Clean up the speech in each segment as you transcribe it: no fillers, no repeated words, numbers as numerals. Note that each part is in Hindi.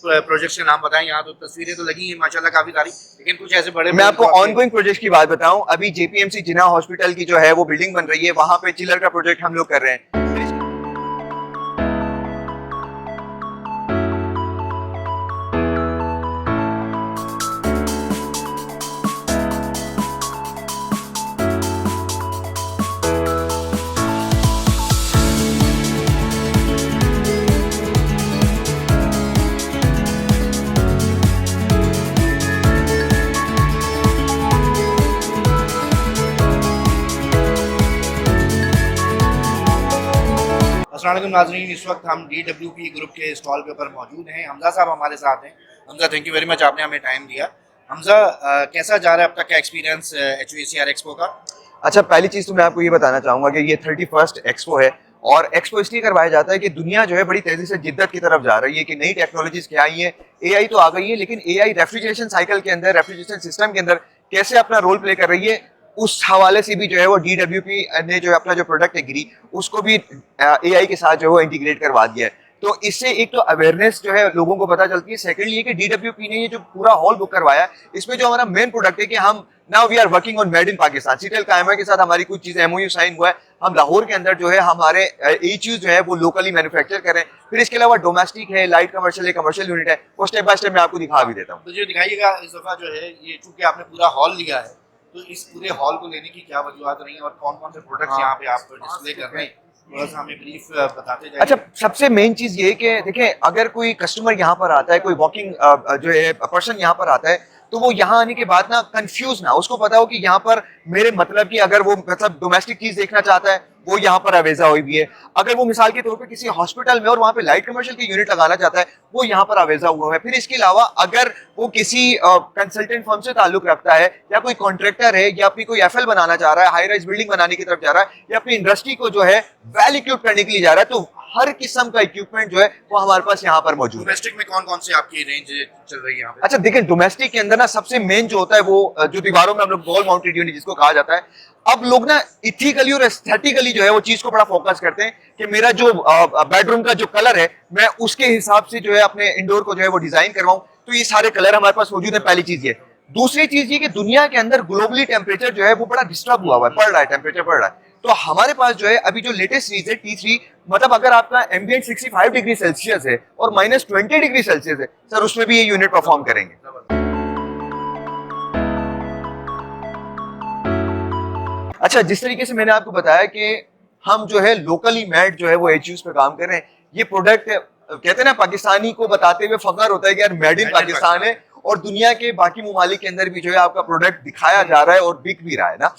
प्रोजेक्ट्स के नाम बताएं। यहाँ तो तस्वीरें तो लगी हैं माशाल्लाह काफी सारी, लेकिन कुछ ऐसे बड़े मैं आपको ऑनगोइंग प्रोजेक्ट की बात बताऊं, अभी जेपीएमसी जिन्ना हॉस्पिटल की जो है वो बिल्डिंग बन रही है, वहां पे चिलर का प्रोजेक्ट हम लोग कर रहे हैं। अस्सलाम वालेकुम नाज़रीन, इस वक्त हम DWP ग्रुप के स्टॉल के ऊपर मौजूद हैं। हमजा साहब हमारे साथ हैं। Hamza, thank you very much, आपने हमें टाइम दिया। हमजा, कैसा जा रहा है अब तक का एक्सपीरियंस HVACR एक्सपो का? अच्छा, पहली चीज तो मैं आपको ये बताना चाहूंगा कि ये 31st एक्सपो है, और एक्सपो इसलिए करवाया जाता है कि दुनिया जो है बड़ी तेजी से जिद्दत की तरफ जा रही है कि नई टेक्नोलॉजीज क्या आई है। एआई तो आ गई है, लेकिन एआई रेफ्रिजरेशन साइकिल के अंदर, रेफ्रिजरेशन सिस्टम के अंदर कैसे अपना रोल प्ले कर रही है, उस हवाले से भी जो है वो DWP ने जो अपना जो प्रोडक्ट है गिरी, उसको भी एआई के साथ जो है वो इंटीग्रेट करवा दिया है। तो इससे एक तो अवेयरनेस जो है लोगों को पता चलती है। सेकंडली ये कि DWP ने ये जो पूरा हॉल बुक करवाया है, इसमें जो हमारा मेन प्रोडक्ट है कि हम now we are working on made in Pakistan. सीटेल कायमा के साथ हमारी कुछ चीजें MOU साइन हुआ है, हम लाहौर के अंदर जो है हमारे HUs जो है वो लोकली मैन्युफैक्चर करें। फिर इसके अलावा डोमेस्टिक है, लाइट कमर्शियल है, कमर्शियल यूनिट है, वो स्टेप बाय स्टेप मैं आपको दिखा भी देता हूँ। तो जो दिखाइएगा इस दफा जो है, ये चूंकि आपने पूरा हॉल लिया है, तो इस पूरे हॉल को लेने की क्या वजूहत रही है और कौन कौन से प्रोडक्ट्स यहाँ पे आप डिस्प्ले कर रहे हैं, थोड़ा सा हमें ब्रीफ बताते जाइए। अच्छा, सबसे मेन चीज ये है कि देखिए, अगर कोई कस्टमर यहाँ पर आता है, कोई वॉकिंग जो है पर्सन यहाँ पर आता है, तो वो यहाँ आने के बाद ना कंफ्यूज ना, उसको पता हो कि यहाँ पर मेरे मतलब कि अगर वो मतलब डोमेस्टिक चीज देखना चाहता है, वो यहाँ पर अवेजा हुई भी है। अगर वो मिसाल के तौर पे किसी हॉस्पिटल में और वहाँ पे लाइट कमर्शियल की यूनिट लगाना चाहता है, वो यहाँ पर अवेजा हुआ है। फिर इसके अलावा अगर वो किसी कंसल्टेंट फर्म से ताल्लुक रखता है, या कोई कॉन्ट्रैक्टर है, या अपनी कोई FL बनाना चाह रहा है, हाई राइज बिल्डिंग बनाने की तरफ जा रहा है, या अपनी इंडस्ट्री को जो है वेल इक्विप करने के लिए जा रहा है, तो हर किस्म का इक्विपमेंट जो है वो हमारे पास यहाँ पर मौजूद है। डोमेस्टिक में कौन कौन से आपकी रेंज चल रही है यहाँ पे? अच्छा देखिए, डोमेस्टिक के अंदर ना सबसे मेन जो होता है वो जो दीवारों में हम लोग वॉल माउंटेड यूनिट जिसको कहा जाता है, अब लोग ना इथिकली और एस्थेटिकली जो है वो चीज को बड़ा फोकस करते हैं कि मेरा जो बेडरूम का जो कलर है, मैं उसके हिसाब से जो है अपने इंडोर को जो है वो डिजाइन करवाऊं। तो ये सारे कलर हमारे पास मौजूद है, पहली चीज ये। दूसरी चीज ये कि दुनिया के अंदर ग्लोबली टेम्परेचर जो है वो बड़ा डिस्टर्ब हुआ है, बढ़ रहा है, टेम्परेचर बढ़ रहा है। तो हमारे पास जो है अभी जो लेटेस्ट सीरीज है T3, मतलब अगर आपका एम्बिएंट 65 डिग्री सेल्सियस है और -20 डिग्री सेल्सियस है सर, उसमें भी ये यूनिट परफॉर्म करेंगे। अच्छा, जिस तरीके से मैंने आपको बताया कि हम जो है लोकली मेड जो है वो HUs पे काम कर रहे हैं, ये प्रोडक्ट कहते हैं ना, पाकिस्तानी को बताते हुए फख्र होता है कि यार मेड इन पाकिस्तान है, और दुनिया के बाकी ममालिक के अंदर भी जो है आपका प्रोडक्ट दिखाया जा रहा है और बिक भी रहा है ना।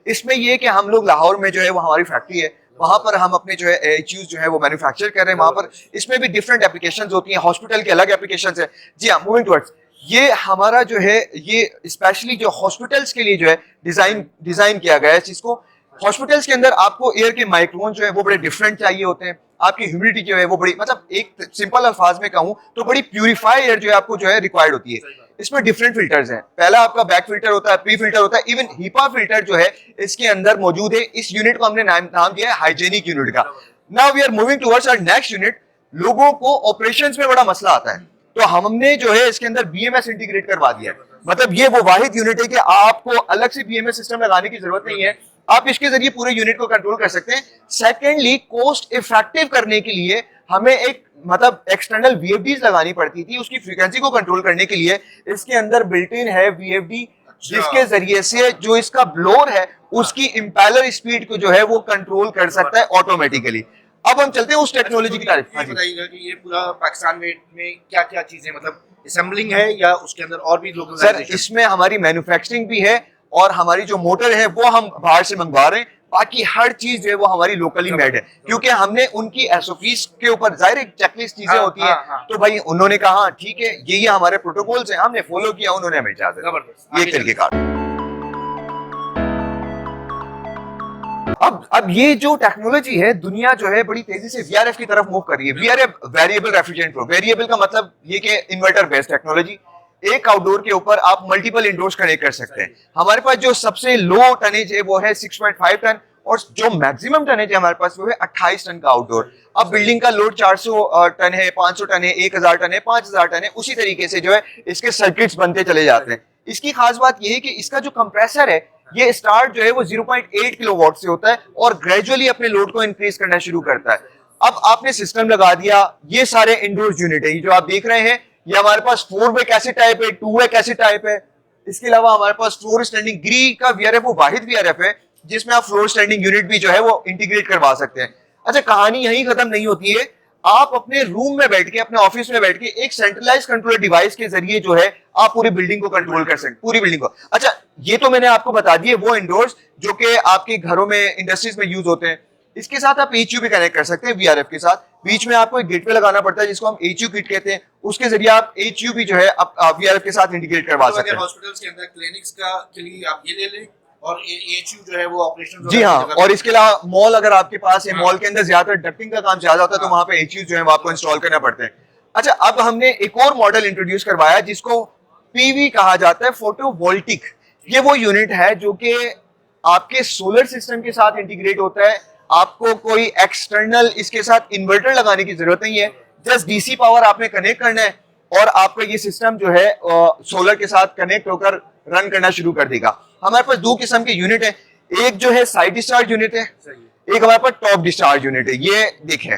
इसमें ये कि हम लोग लाहौर में जो है वो हमारी फैक्ट्री है, वहां पर हम अपने जो है HUs जो है वो मैन्युफैक्चर कर रहे हैं वहां पर। इसमें भी डिफरेंट एप्लीकेशंस होती हैं, हॉस्पिटल के अलग एप्लीकेशंस है। जी हाँ, मूविंग टुवर्ड्स, ये हमारा जो है ये स्पेशली जो हॉस्पिटल्स के लिए जो है डिजाइन किया गया है इस चीज को। हॉस्पिटल्स के अंदर आपको एयर के माइक्रोन जो है वो बड़े डिफरेंट चाहिए होते हैं, आपकी ह्यूमिडिटी जो है वो बड़ी, मतलब एक सिंपल अल्फाज में कहूं तो बड़ी प्यूरिफाई एयर जो है आपको जो है रिक्वायर्ड होती है। इसमें डिफरेंट फिल्टर्स हैं, पहला आपका बैक फिल्टर होता है, प्री फिल्टर होता है, इवन हीपा फिल्टर जो है इसके अंदर मौजूद है। इस यूनिट को हमने नाम दिया है हाइजेनिक यूनिट का। Now we are moving towards our next unit. लोगों को ऑपरेशंस में बड़ा मसला आता है, तो हमने जो है इसके अंदर BMS इंटीग्रेट करवा दिया है। मतलब ये वो वाहिद यूनिट है कि आपको अलग से BMS सिस्टम लगाने की जरूरत नहीं है, आप इसके जरिए पूरे यूनिट को कंट्रोल कर सकते हैं। सेकेंडली, कोस्ट इफेक्टिव करने के लिए हमें एक मतलब एक्सटर्नल VFDs लगानी पड़ती थी, उसकी फ्रीक्वेंसी को कंट्रोल करने के लिए इसके अंदर बिल्ट इन है VFD, जिसके जरिए से जो इसका ब्लोअर है उसकी इंपेलर स्पीड को जो है वो कंट्रोल कर सकता है ऑटोमेटिकली। अब हम चलते हैं उस टेक्नोलॉजी की तारीफ। ये बताइएगा कि ये पूरा पाकिस्तान में क्या क्या चीजें, मतलब असेंबलिंग है या उसके अंदर और भी लोग? सर, इसमें हमारी मैन्युफैक्चरिंग भी है, और हमारी जो मोटर है वो हम बाहर से मंगवा रहे हैं। बाकी हर चीज जो है वो हमारी लोकली मेड है, क्योंकि हमने उनकी SOPs के ऊपर जाहिर एक चेकलिस्ट चीजें होती हैं। तो भाई उन्होंने कहा ठीक है, ये हमारे प्रोटोकॉल्स हैं, हमने फॉलो किया, उन्होंने हमें इजाजत दी। ये तरीके का। अब ये जो टेक्नोलॉजी है, दुनिया जो है बड़ी तेजी से VRF की तरफ मूव कर रही है। VRF variable refrigerant flow, variable का मतलब ये कि इन्वर्टर बेस्ड टेक्नोलॉजी। एक आउटडोर के ऊपर आप मल्टीपल इंडोर्स कनेक्ट कर सकते हैं। हमारे पास जो सबसे लो टनेज है वो है 6.5 टन, और जो मैक्सिमम टनेज है हमारे पास वो है 28 टन का आउटडोर। अब बिल्डिंग का लोड 400 टन है, 500 टन है, 1000 टन है, 5000 टन है, उसी तरीके से जो है इसके सर्किट्स बनते चले जाते हैं। इसकी खास बात ये है कि इसका जो कंप्रेसर है ये स्टार्ट जो है वो 0.8 किलोवाट से होता है और ग्रेजुअली अपने लोड को इंक्रीज करना शुरू करता है। अब आपने सिस्टम लगा दिया, ये सारे इंडोर्स यूनिट है, ये जो आप देख रहे हैं ये हमारे पास 4 वे कैसे टाइप है, 2 वे कैसे टाइप है। इसके अलावा हमारे पास फ्लोर स्टैंडिंग ग्री का वीआरएफ वो वाहिद वीआरएफ है जिसमें आप फ्लोर स्टैंडिंग यूनिट भी जो है वो इंटीग्रेट करवा सकते हैं। अच्छा, कहानी यहीं खत्म नहीं होती है, आप अपने रूम में बैठ के, अपने ऑफिस में बैठ के एक सेंट्रलाइज कंट्रोल डिवाइस के जरिए जो है आप पूरी बिल्डिंग को कंट्रोल कर सकते, पूरी बिल्डिंग को। अच्छा, ये तो मैंने आपको बता दिए वो इंडोर्स जो कि आपके घरों में, इंडस्ट्रीज में यूज होते हैं। इसके साथ आप एचयू भी कनेक्ट कर सकते हैं वीआरएफ के साथ। बीच में आपको एक गेटवे लगाना पड़ता है जिसको हम एचयू किट कहते हैं, उसके जरिए आप एचयू भी जो है वीआरएफ के साथ इंटीग्रेट करवा सकते हैं। हॉस्पिटल्स के अंदर क्लिनिक्स का के लिए आप ये ले लें और एचयू जो है वो ऑपरेशन। जी हाँ, और इसके अलावा मॉल अगर आपके पास है, मॉल के अंदर ज्यादातर डक्टिंग का काम ज्यादा होता है तो वहां पे एचयू जो है वो आपको इंस्टॉल करना पड़ते हैं। अच्छा, अब हमने एक और मॉडल इंट्रोड्यूस करवाया जिसको पीवी कहा जाता है, फोटोवोल्टिक। ये वो यूनिट है जो कि आपके सोलर सिस्टम के साथ इंटीग्रेट होता है। आपको कोई एक्सटर्नल इसके साथ इन्वर्टर लगाने की जरूरत नहीं है, जस्ट डीसी पावर आपने कनेक्ट करना है और आपका ये सिस्टम जो है सोलर के साथ कनेक्ट होकर रन करना शुरू कर देगा। हमारे पास 2 किस्म के यूनिट है, एक जो है साइड डिस्चार्ज यूनिट है, एक हमारे पास टॉप डिस्चार्ज यूनिट है। ये देखें,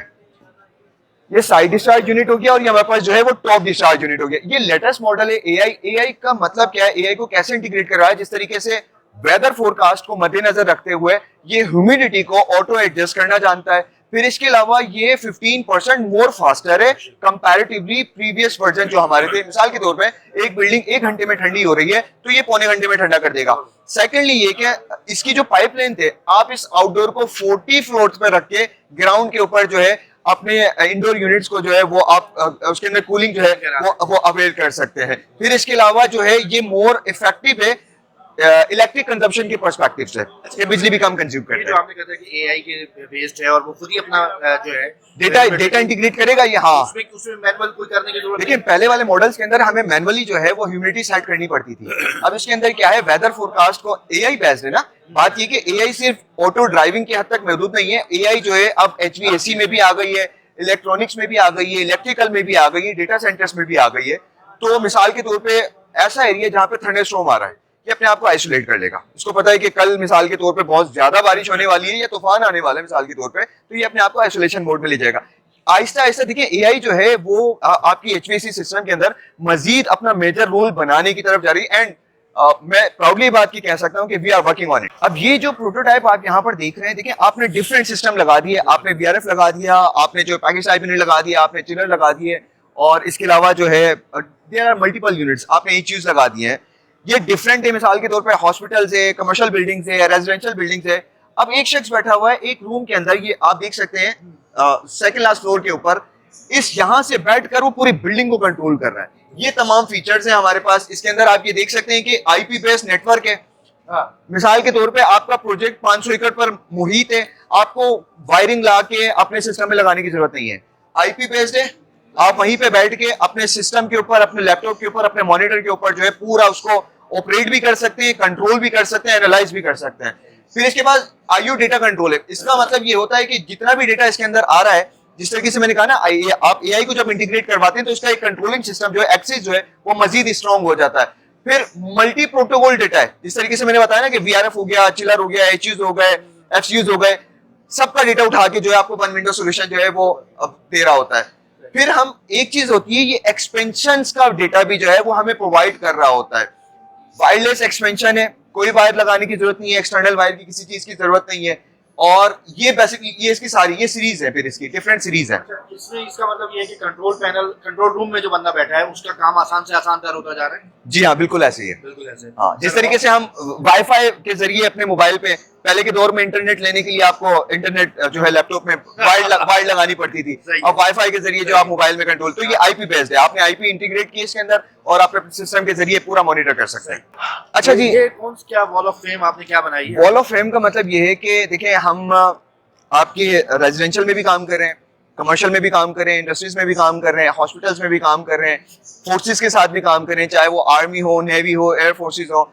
ये साइड डिस्चार्ज यूनिट हो गया और ये हमारे पास जो है वो टॉप डिस्चार्ज यूनिट हो गया। ये लेटेस्ट मॉडल है एआई। एआई का मतलब क्या है, एआई को कैसे इंटीग्रेट कर रहा है, जिस तरीके से वेदर फोरकास्ट को मद्देनजर रखते हुए ये ह्यूमिडिटी को ऑटो एडजस्ट करना जानता है। फिर इसके अलावा ये 15% मोर फास्टर है कंपैरेटिवली प्रीवियस वर्जन जो हमारे थे। मिसाल के तौर पे एक बिल्डिंग 1 घंटे में ठंडी हो रही है तो ये पौने घंटे में ठंडा कर देगा। सेकेंडली ये कि इसकी जो पाइपलाइन थे, आप इस आउटडोर को 40 फ्लोर्स पे रख के ग्राउंड के ऊपर जो है अपने इंडोर यूनिट्स को जो है वो आप उसके अंदर कूलिंग जो है वो अवेल कर सकते हैं। फिर इसके अलावा जो है ये मोर इफेक्टिव है इलेक्ट्रिक कंजम्पशन के पर्सपेक्टिव से, ये बिजली भी कम कंज्यूम करता है। जो आपने कहा था कि एआई के बेस्ड है और वो खुद ही अपना जो है डेटा इंटीग्रेट करेगा ये। हाँ, उसमें मैनुअल कोई करने की जरूरत देखिए, पहले वाले मॉडल्स के अंदर हमें मैनुअली जो है वो ह्यूमिडिटी सेट करनी पड़ती थी। अब इसके अंदर क्या है, वेदर फोरकास्ट को एआई बेस्ड है ना। बात ये कि एआई सिर्फ ऑटो ड्राइविंग की हद तक महदूद नहीं है, एआई जो है अब एचवीएसी में भी आ गई है, इलेक्ट्रॉनिक्स में भी आ गई है, इलेक्ट्रिकल में भी आ गई है, डेटा सेंटर्स में भी आ गई है। तो मिसाल के तौर पे ऐसा एरिया जहाँ पे थंडरस्टॉर्म आ रहा है, ये अपने आप को आइसोलेट कर लेगा। इसको पता है कि कल मिसाल के तौर पे बहुत ज्यादा बारिश होने वाली है या तूफान आने वाला है मिसाल के तौर पे, तो ये अपने आप को आइसोलेशन मोड में ले जाएगा। आहिस्ता आहिस्ता देखिए एआई जो है वो आपकी एचवीएसी सिस्टम के अंदर मजीद अपना मेजर रोल बनाने की तरफ जा रही है। एंड मैं प्राउडली बात की कह सकता हूं कि we are working on it. अब ये जो प्रोटोटाइप आप यहाँ पर देख रहे हैं, देखिए आपने डिफरेंट सिस्टम लगा दिए, आपने वीआरएफ लगा दिया, आपने जो पैकेज टाइप यूनिट लगा दिया, आपने चिलर लगा दिए, और इसके अलावा जो है देयर आर मल्टीपल यूनिट्स आपने एचयूज लगा दिए हैं। ये डिफरेंट है, मिसाल के तौर पे हॉस्पिटल्स है, कमर्शियल बिल्डिंग्स है, रेजिडेंशियल बिल्डिंग्स है। अब एक शख्स बैठा हुआ है एक रूम के अंदर, ये आप देख सकते हैं सेकंड लास्ट फ्लोर के ऊपर, इस यहां से बैठकर वो पूरी बिल्डिंग को कंट्रोल कर रहा है। ये तमाम फीचर्स हैं हमारे पास। इसके अंदर आप ये देख सकते हैं कि आईपी बेस्ड नेटवर्क है। मिसाल के तौर पे आपका प्रोजेक्ट 500 एकड़ पर मुहित है, आपको वायरिंग ला के अपने सिस्टम में लगाने की जरूरत नहीं है, आईपी बेस्ड है। आप वहीं पे बैठ के अपने सिस्टम के ऊपर, अपने लैपटॉप के ऊपर, अपने मॉनिटर के ऊपर जो है पूरा उसको ऑपरेट भी कर सकते हैं, कंट्रोल भी कर सकते हैं, एनालाइज भी कर सकते हैं। फिर इसके बाद आईओ डेटा कंट्रोल है। इसका मतलब ये होता है कि जितना भी डेटा इसके अंदर आ रहा है, जिस तरीके से मैंने कहा ना, आप एआई को जब इंटीग्रेट करवाते हैं तो इसका एक कंट्रोलिंग सिस्टम जो है, एक्सेस जो है वो मजीद स्ट्रॉन्ग हो जाता है। फिर मल्टी प्रोटोकॉल डेटा है, जिस तरीके से मैंने बताया ना कि वीआरएफ हो गया, चिलर हो गया, एचयूज हो गए, एफसीयूज हो गए, सबका डेटा उठा के जो है आपको वन विंडो सोल्यूशन जो है वो दे रहा होता है। फिर हम एक चीज होती है, ये एक्सपेंशन का डेटा भी जो है वो हमें प्रोवाइड कर रहा होता है। वायरलेस एक्सपेंशन है, कोई वायर लगाने की जरूरत नहीं है, एक्सटर्नल वायर की किसी चीज की जरूरत नहीं है। और ये बेसिकली ये इसकी सारी ये सीरीज है, फिर इसकी डिफरेंट सीरीज है। इसमें इसका मतलब ये है कि कंट्रोल पैनल, कंट्रोल रूम में जो बंदा बैठा है उसका काम आसान से आसान तर होता जा रहा है। जी हाँ, बिल्कुल ऐसे ही है। बिल्कुल ऐसे। हाँ, जिस तरीके से हम वाईफाई के जरिए अपने मोबाइल पे, पहले के दौर में इंटरनेट लेने के लिए आपको इंटरनेट जो है लैपटॉप में वायर लगानी पड़ती थी, अब वाईफाई के जरिए जो आप मोबाइल में कंट्रोल, तो ये आईपी बेस्ड है। आपने आईपी इंटीग्रेट किया इसके अंदर और आप अपने सिस्टम के जरिए पूरा मॉनिटर कर सकते हैं। अच्छा जी, ये कौन सी क्या वॉल ऑफ फेम आपने क्या बनाई है? वॉल ऑफ फेम का मतलब ये है कि देखिए हम आपके रेजिडेंशियल में भी काम कर रहे हैं, कमर्शियल में भी काम कर रहे हैं, इंडस्ट्रीज में भी काम कर रहे हैं, हॉस्पिटल्स में भी काम कर रहे हैं, फोर्सेस के साथ भी काम कर रहे हैं, चाहे वो आर्मी हो, नेवी हो, एयर फोर्सेस हो।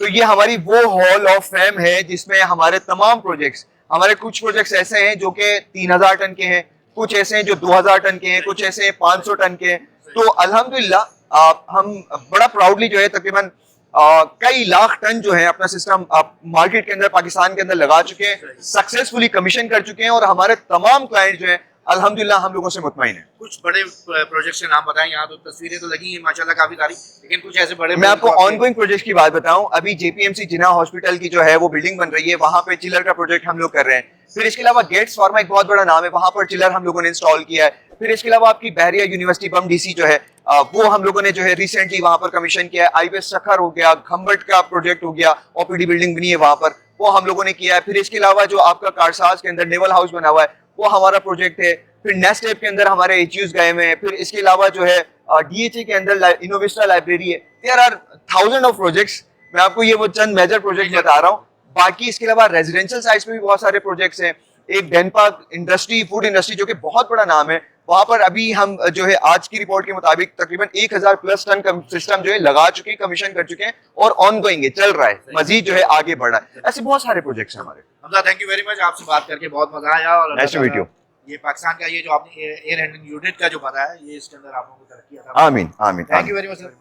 तो ये हमारी वो हॉल ऑफ फेम है जिसमें हमारे तमाम प्रोजेक्ट्स, हमारे कुछ प्रोजेक्ट्स ऐसे हैं जो कि 3000 टन के हैं, कुछ ऐसे हैं जो 2000 टन के हैं, कुछ ऐसे हैं 500 टन के हैं। तो अल्हम्दुलिल्लाह हम बड़ा प्राउडली जो है तकरीबन कई लाख टन जो है अपना सिस्टम मार्केट के अंदर, पाकिस्तान के अंदर लगा चुके हैं, सक्सेसफुली कमीशन कर चुके हैं, और हमारे तमाम क्लाइंट जो है अल्हम्दुलिल्लाह हम लोगों से मुतमईन है। कुछ बड़े प्रोजेक्ट्स के नाम बताएं। यहाँ तो तस्वीरें तो लगी हैं माशाल्लाह काफी सारी, लेकिन कुछ ऐसे बड़े मैं आपको आपके- ऑनगोइंग प्रोजेक्ट की बात बताऊं, अभी जेपीएमसी जिना हॉस्पिटल की जो है वो बिल्डिंग बन रही है, वहां पे चिलर का प्रोजेक्ट हम लोग कर रहे हैं। फिर इसके अलावा गेट्स फार्मा एक बहुत बड़ा नाम है, वहां पर चिलर हम लोगों ने इंस्टॉल किया है। फिर इसके अलावा आपकी बहरिया यूनिवर्सिटी बम डीसी जो है वो हम लोगों ने जो है रिसेंटली वहां पर कमीशन किया है। आईबीएस सखर हो गया, खम्बट का प्रोजेक्ट हो गया, ओपीडी बिल्डिंग बनी है वहां पर, वो हम लोगों ने किया है। फिर इसके अलावा जो आपका कारसाज के अंदर नेवल हाउस बना हुआ है वो हमारा प्रोजेक्ट है। फिर नेस्टेप के अंदर हमारे एचयूज गए हुए हैं। फिर इसके अलावा जो है डीएचए के अंदर इनोविस्टा लाइब्रेरी है। There are thousand of projects. मैं आपको ये वो चंद मेजर प्रोजेक्ट बता रहा हूँ। बाकी इसके अलावा रेजिडेंशियल साइट्स में भी बहुत सारे प्रोजेक्ट्स हैं। एक डेनपार्क इंडस्ट्री, फूड इंडस्ट्री जो कि बहुत बड़ा नाम है, वहां पर अभी हम जो है आज की रिपोर्ट के मुताबिक तकरीबन 1000 प्लस टन का सिस्टम जो है लगा चुके हैं, कमीशन कर चुके हैं, और ऑन गोइंग है, चल रहा है, मजीद जो है आगे बढ़ रहा है। ऐसे बहुत सारे प्रोजेक्ट्स हैं हमारे। Hamza thank you very much, आपसे बात करके बहुत मजा आया। और नाइस टू मीट यू। ये पाकिस्तान का ये जो आपने एयर हैंडलिंग यूनिट का जो बताया, ये इसके अंदर आप लोगों को तरक्की अता आमीन आमीन। Thank you very much sir.